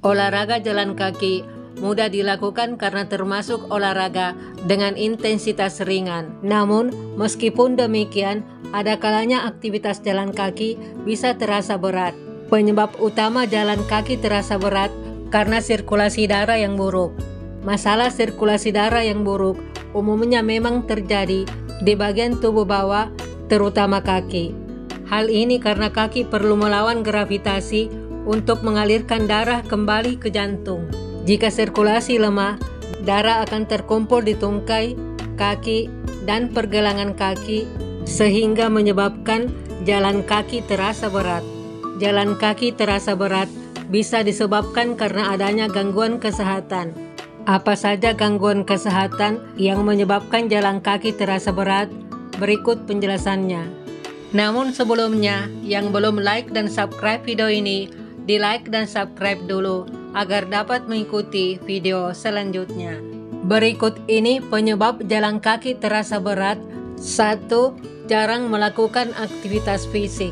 Olahraga jalan kaki mudah dilakukan karena termasuk olahraga dengan intensitas ringan. Namun, meskipun demikian, ada kalanya aktivitas jalan kaki bisa terasa berat. Penyebab utama jalan kaki terasa berat karena sirkulasi darah yang buruk. Masalah sirkulasi darah yang buruk umumnya memang terjadi di bagian tubuh bawah, terutama kaki. Hal ini karena kaki perlu melawan gravitasi untuk mengalirkan darah kembali ke jantung. Jika sirkulasi lemah, darah akan terkumpul di tungkai, kaki, dan pergelangan kaki, sehingga menyebabkan jalan kaki terasa berat. Jalan kaki terasa berat bisa disebabkan karena adanya gangguan kesehatan. Apa saja gangguan kesehatan yang menyebabkan jalan kaki terasa berat? Berikut penjelasannya. Namun sebelumnya, yang belum like dan subscribe video ini, di like dan subscribe dulu agar dapat mengikuti video selanjutnya. Berikut ini penyebab jalan kaki terasa berat. 1. Jarang melakukan aktivitas fisik.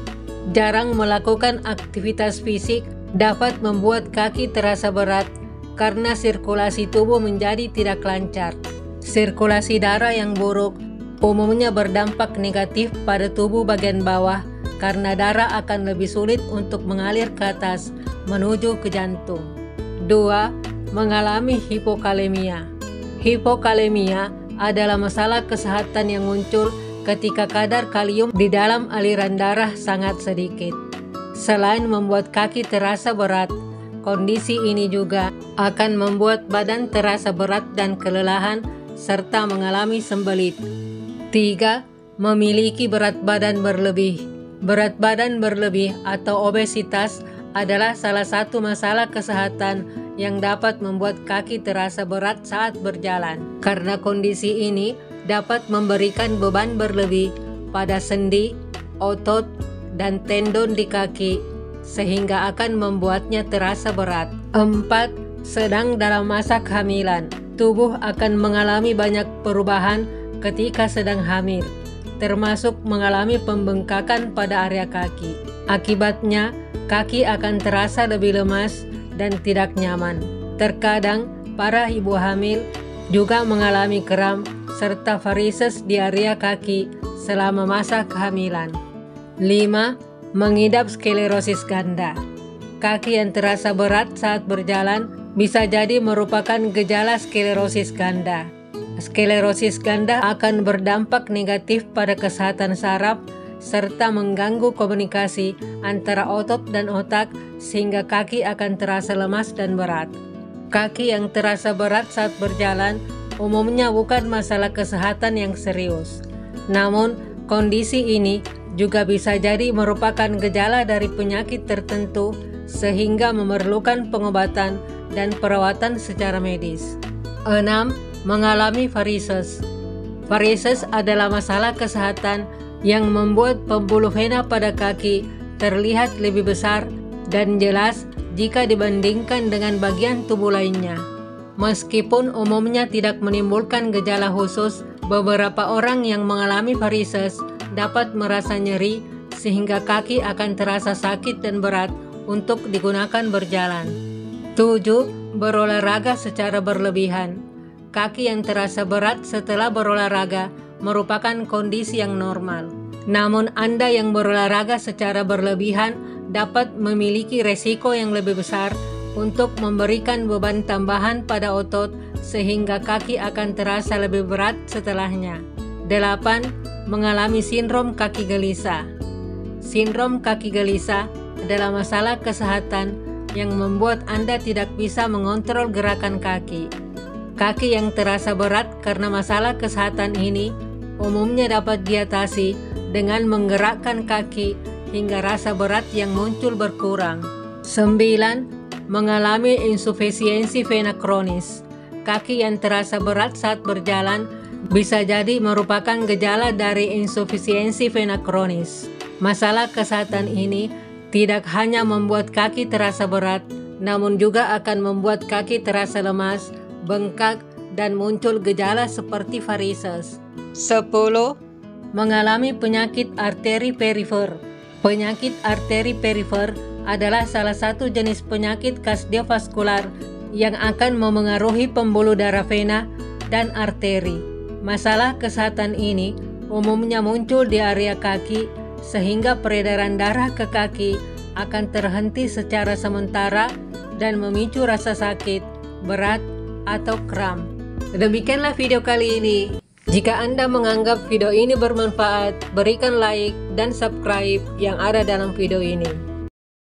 Jarang melakukan aktivitas fisik dapat membuat kaki terasa berat karena sirkulasi tubuh menjadi tidak lancar. Sirkulasi darah yang buruk umumnya berdampak negatif pada tubuh bagian bawah karena darah akan lebih sulit untuk mengalir ke atas menuju ke jantung. 2. Mengalami hipokalemia. Hipokalemia adalah masalah kesehatan yang muncul ketika kadar kalium di dalam aliran darah sangat sedikit. Selain membuat kaki terasa berat, kondisi ini juga akan membuat badan terasa berat dan kelelahan serta mengalami sembelit. 3. Memiliki berat badan berlebih. Berat badan berlebih atau obesitas adalah salah satu masalah kesehatan yang dapat membuat kaki terasa berat saat berjalan. Karena kondisi ini dapat memberikan beban berlebih pada sendi, otot, dan tendon di kaki, sehingga akan membuatnya terasa berat. 4. Sedang dalam masa kehamilan. Tubuh akan mengalami banyak perubahan ketika sedang hamil, termasuk mengalami pembengkakan pada area kaki. Akibatnya, kaki akan terasa lebih lemas dan tidak nyaman. Terkadang, para ibu hamil juga mengalami kram serta varises di area kaki selama masa kehamilan. 5. Mengidap sklerosis ganda. Kaki yang terasa berat saat berjalan bisa jadi merupakan gejala sklerosis ganda. Sklerosis ganda akan berdampak negatif pada kesehatan saraf serta mengganggu komunikasi antara otot dan otak sehingga kaki akan terasa lemas dan berat. Kaki yang terasa berat saat berjalan umumnya bukan masalah kesehatan yang serius. Namun, kondisi ini juga bisa jadi merupakan gejala dari penyakit tertentu sehingga memerlukan pengobatan dan perawatan secara medis. 6. Mengalami varises. Varises adalah masalah kesehatan yang membuat pembuluh vena pada kaki terlihat lebih besar dan jelas jika dibandingkan dengan bagian tubuh lainnya. Meskipun umumnya tidak menimbulkan gejala khusus, beberapa orang yang mengalami varises dapat merasa nyeri sehingga kaki akan terasa sakit dan berat untuk digunakan berjalan. 7. Berolahraga secara berlebihan. Kaki yang terasa berat setelah berolahraga merupakan kondisi yang normal. Namun Anda yang berolahraga secara berlebihan dapat memiliki resiko yang lebih besar untuk memberikan beban tambahan pada otot sehingga kaki akan terasa lebih berat setelahnya. 8. Mengalami sindrom kaki gelisah. Sindrom kaki gelisah adalah masalah kesehatan yang membuat Anda tidak bisa mengontrol gerakan kaki. Kaki yang terasa berat karena masalah kesehatan ini umumnya dapat diatasi dengan menggerakkan kaki hingga rasa berat yang muncul berkurang. 9. Mengalami insufisiensi vena kronis. Kaki yang terasa berat saat berjalan bisa jadi merupakan gejala dari insufisiensi vena kronis. Masalah kesehatan ini tidak hanya membuat kaki terasa berat, namun juga akan membuat kaki terasa lemas, bengkak, dan muncul gejala seperti varises. 10. Mengalami penyakit arteri perifer. Penyakit arteri perifer adalah salah satu jenis penyakit kardiovaskular yang akan memengaruhi pembuluh darah vena dan arteri. Masalah kesehatan ini umumnya muncul di area kaki sehingga peredaran darah ke kaki akan terhenti secara sementara dan memicu rasa sakit, berat, atau kram. Demikianlah video kali ini. Jika Anda menganggap video ini bermanfaat, berikan like dan subscribe yang ada dalam video ini.